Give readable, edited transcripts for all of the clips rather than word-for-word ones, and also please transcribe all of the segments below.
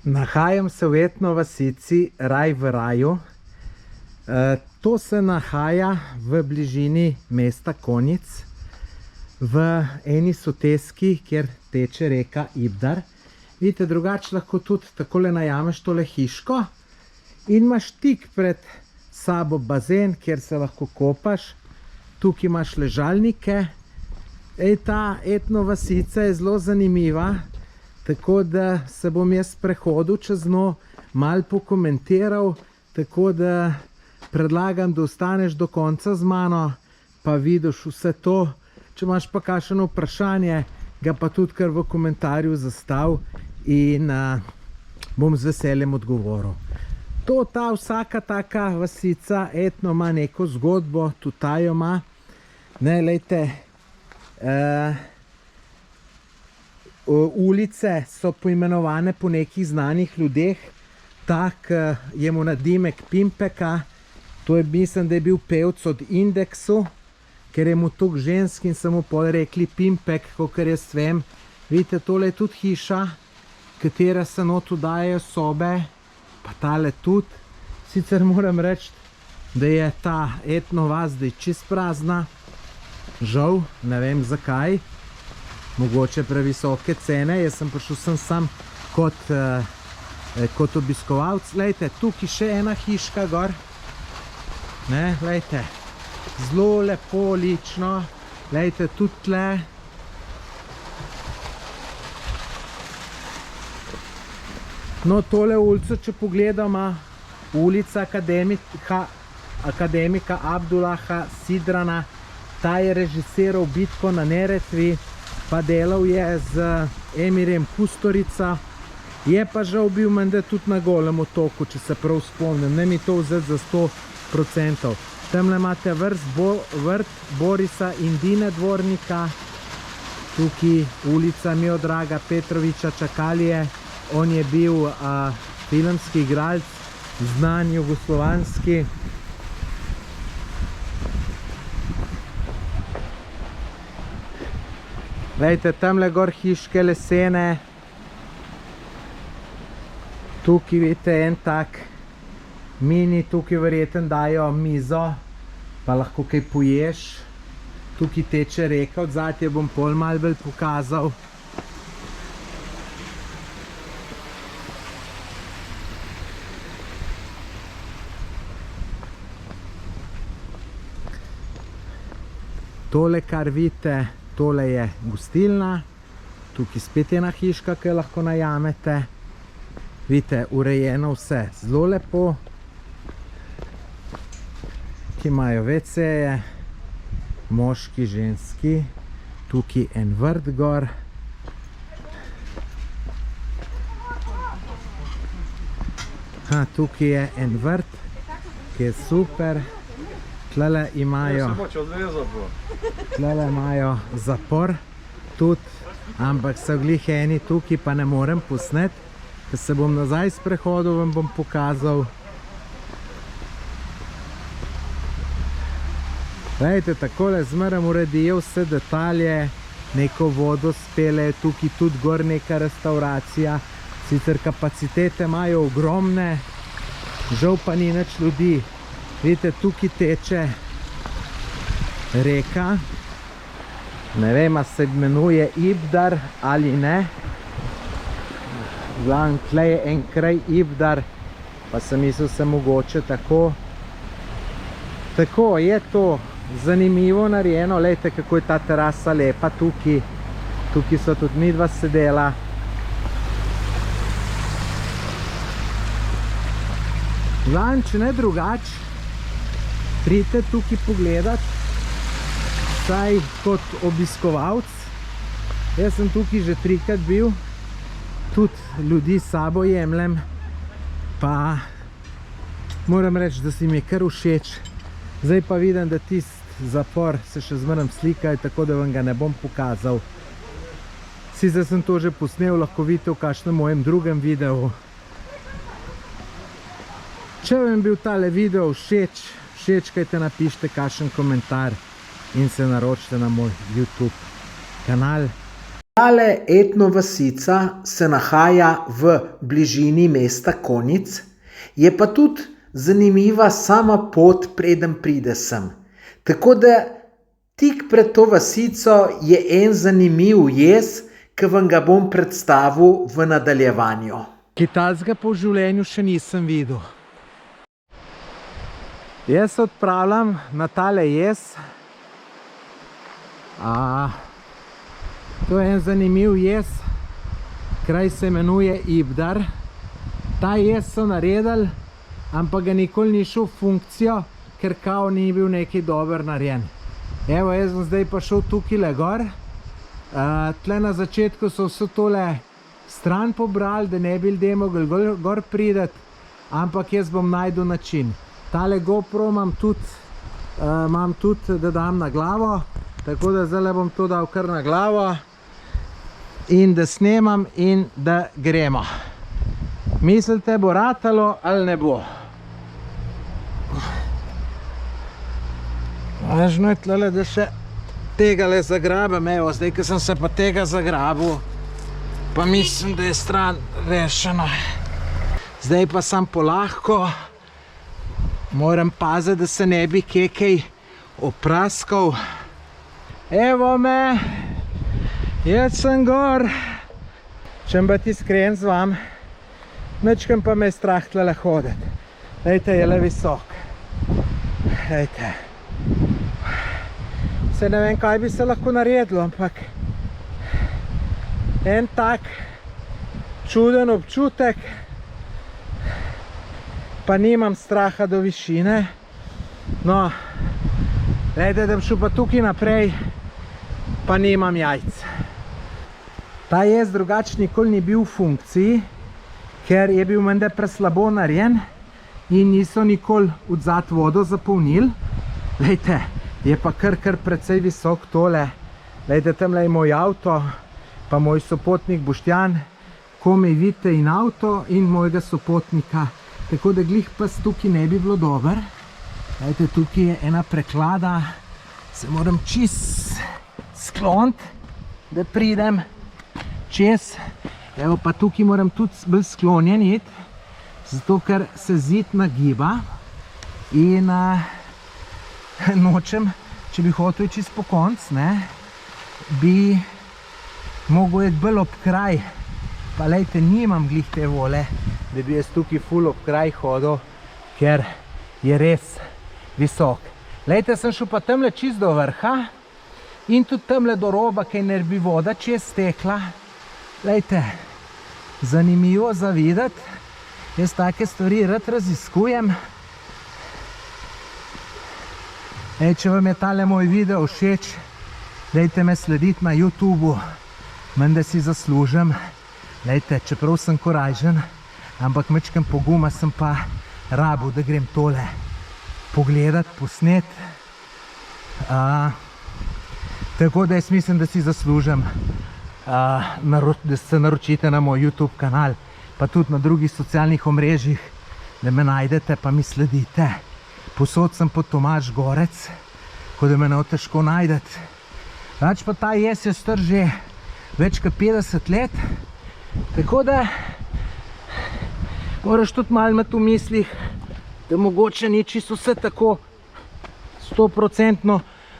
Nahajam se v etno vasici Raj v raju. To se nahaja v bližini mesta Konjic, v eni soteski, kjer teče reka Ibdar. Vidite, drugače lahko tudi takole najameš tole hiško in imaš tik pred sabo bazen, kjer se lahko kopaš. Tukaj imaš ležalnike. Ta etno vasica je zelo zanimiva, tako da se bom jaz prehodil čez njo, malo pokomentiral, tako da predlagam, da ostaneš do konca z mano, pa vidiš vse to. Če imaš pa kakšno vprašanje, ga pa tudi kar v komentarju zastav in bom z veseljem odgovoril. Vsaka taka vasica etno ima neko zgodbo, tudi ta jo ima. Ne, lejte, ulice so poimenovane po nekih znanih ljudeh. Tak je mu nadimek Pimpeka, to je, mislim, da je bil pevc od Indeksu, ker je mu toliko žensk in so mu pol rekli Pimpek, kakor jaz vem. Vidite, tole je tudi hiša, katera se notu dajejo sobe, pa tale tudi. Sicer moram reči, da je ta etno vas zdaj čist prazna. Žal, ne vem zakaj. Mogoče previsoke cene, jaz sem prišel sem sam kot obiskovalc. Lejte, tukaj še ena hiška gor. Ne, lejte, zelo lepo, lično. Lejte, tudi tle. No, tole ulico, če pogledamo, ulica akademika Abdullaha Sidrana. Ta je režiseral Bitko na Neretvi, pa delal je z Emirjem Kusturica. Je pa žal bil menda tudi na Golem otoku, če se prav spomnim. Ne mi to vzeti za 100%. Tamle imate vrt Borisa in Dine Dvornika. Tukaj ulica Miodraga Petroviča Čakalije. On je bil filmski igralec, znan jugoslovanski. Glejte, tamle gor hiške lesene. Tukaj vidite en tak mini, tukaj verjetno dajo mizo, pa lahko kaj poješ. Tukaj teče reka, odzadaj bom pol malo bolj pokazal. Tole, kar vidite, tole je gostilna. Tukaj spet ena hiška, ki jo lahko najamete. Vidite, urejeno vse zelo lepo. Tukaj imajo WC-je, moški, ženski. Tukaj en vrt gor. Tukaj je en vrt, ki je super. Tlele imajo zapor tudi, ampak so glih eni tukaj, pa ne morem posneti, ker se bom nazaj sprehodil, vam bom pokazal. Glejte, takole zmeraj uredijo vse detalje, neko vodo spele, tukaj tudi gor neka restauracija, sicer kapacitete imajo ogromne, žal pa ni nič ljudi. Vidite, tukaj teče reka, ne vem, a se imenuje Ibdar ali ne. Glavno, tle je en kraj Ibdar, pa sem mislil se mogoče tako. Tako, je to zanimivo narejeno, lejte, kako je ta terasa lepa tukaj. Tukaj so tudi midva sedela. Glavno, če ne drugače, pridite tukaj pogledat, saj kot obiskovalc. Jaz sem tukaj že 3-krat bil, tudi ljudi s sabo jemljem, pa moram reči, da si mi je kar všeč. Zdaj pa vidim, da tisti zapor se še zmeraj slika, tako da vam ga ne bom pokazal. Sicer sem to že posnel, lahko vidite v kakšnem mojem drugem videu. Če vam je bil tale video všečkajte, napišite kakšen komentar in se naročite na moj YouTube kanal. Tale etno vasica se nahaja v bližini mesta Konjic, je pa tudi zanimiva sama pot, preden pride sem. Tako da tik pred to vasico je en zanimiv jez, ki vam ga bom predstavil v nadaljevanju. Kitajskega pa v življenju še nisem videl. Jaz se odpravljam na tale jez. To je en zanimiv jez, kraj se imenuje Ibdar. Ta jez so naredili, ampak ga nikoli ni šel v funkcijo, ker kao ni bil nekaj dober narejen. Evo, jaz bom zdaj pa šel tukaj gor. Tle na začetku so vse tole stran pobrali, da ne bi ljudje mogli gor prideti, ampak jaz bom najdel način. Tale GoPro imam tudi, da dam na glavo, tako da zdaj bom to dal kar na glavo in da snemam in da gremo. Mislite, bo ratalo ali ne bo? Važno je tlele, da še tega le zagrabam. Evo, zdaj, ko sem se pa tega zagrabil, pa mislim, da je stran rešena. Zdaj pa sam polahko. Moram paziti, da se ne bi kaj opraskal. Evo me, jaz sem gor. Če bom biti iskren z vam, ničkam pa me je strah tlele hoditi. Lejte, je le visok. Lejte. Se ne vem, kaj bi se lahko naredilo, ampak en tak čuden občutek, pa nimam straha do višine. No, lejte, da bom šel pa tukaj naprej, pa nimam jajc. Ta jez drugače nikoli ni bil v funkciji, ker je bil menda preslabo narejen in niso nikoli odzad vodo zapolnili. Lejte, je pa kar precej visok tole. Lejte, tamle je moj avto, pa moj sopotnik Boštjan, komaj vidite in avto in mojega sopotnika. Tako da glih pas tukaj ne bi bilo dober. Lejte, tukaj je ena preklada, se moram čist skloniti, da pridem čez. Evo, pa tukaj moram tudi bolj sklonjen iti, zato ker se zid nagiba in nočem, če bi hotel čist po konc, bi mogel iti bolj ob kraj. Pa lejte, nimam glih te vole, da bi jaz tukaj ful ob kraj hodil, ker je res visok. Lejte, sem šel pa tamle čist do vrha in tudi tamle do roba, kaj ne bi voda čez stekla. Lejte, zanimivo za videti. Jaz take stvari rad raziskujem. Če vam je tale moj video všeč, dajte me slediti na YouTubeu, menda si zaslužim. Lejte, čeprav sem korajžen, ampak majčkeno poguma sem pa rabil, da grem tole pogledat, posnet. Tako da jaz mislim, da si zaslužim, da se naročite na moj YouTube kanal, pa tudi na drugih socialnih omrežjih, da me najdete pa mi sledite. Posod sem pod Tomaž Gorec, ko da me ne bo težko najdeti. Rač pa ta jez je star že več kot 50 let, tako da moraš tudi malo imeti v mislih, da mogoče ni čisto vse tako 100%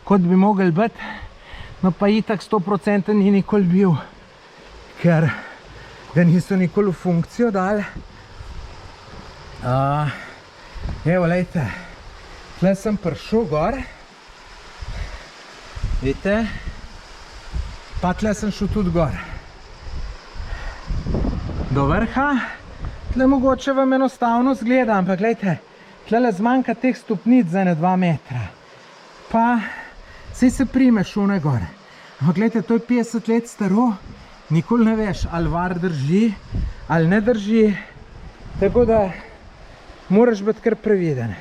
kot bi mogel biti, no pa itak 100% ni nikoli bil, ker ga niso nikoli v funkcijo dali. Evo, lejte, tle sem prišel gor, vidite, pa tle sem šel tudi gor do vrha. Tle mogoče vam enostavno zgleda, ampak lejte, tle zmanjka teh stopnic za 2 metra, pa saj se primeš one gor. Ampak lejte, to je 50 let staro, nikoli ne veš, ali var drži ali ne drži, tako da moraš biti kar previden.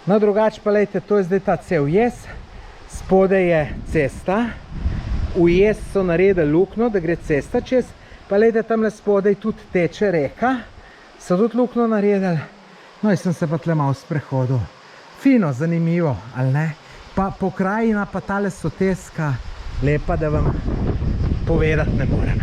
No, drugače pa lejte, to je zdaj ta cel jez, spodaj je cesta, v jez so naredili luknjo, da gre cesta čez, pa lejte, tamle spodaj tudi teče reka, so tudi luknjo naredili. No, jaz sem se pa tle malo sprehodil. Fino, zanimivo, ali ne? Pa pokrajina, pa tale soteska lepa, da vam povedati ne morem.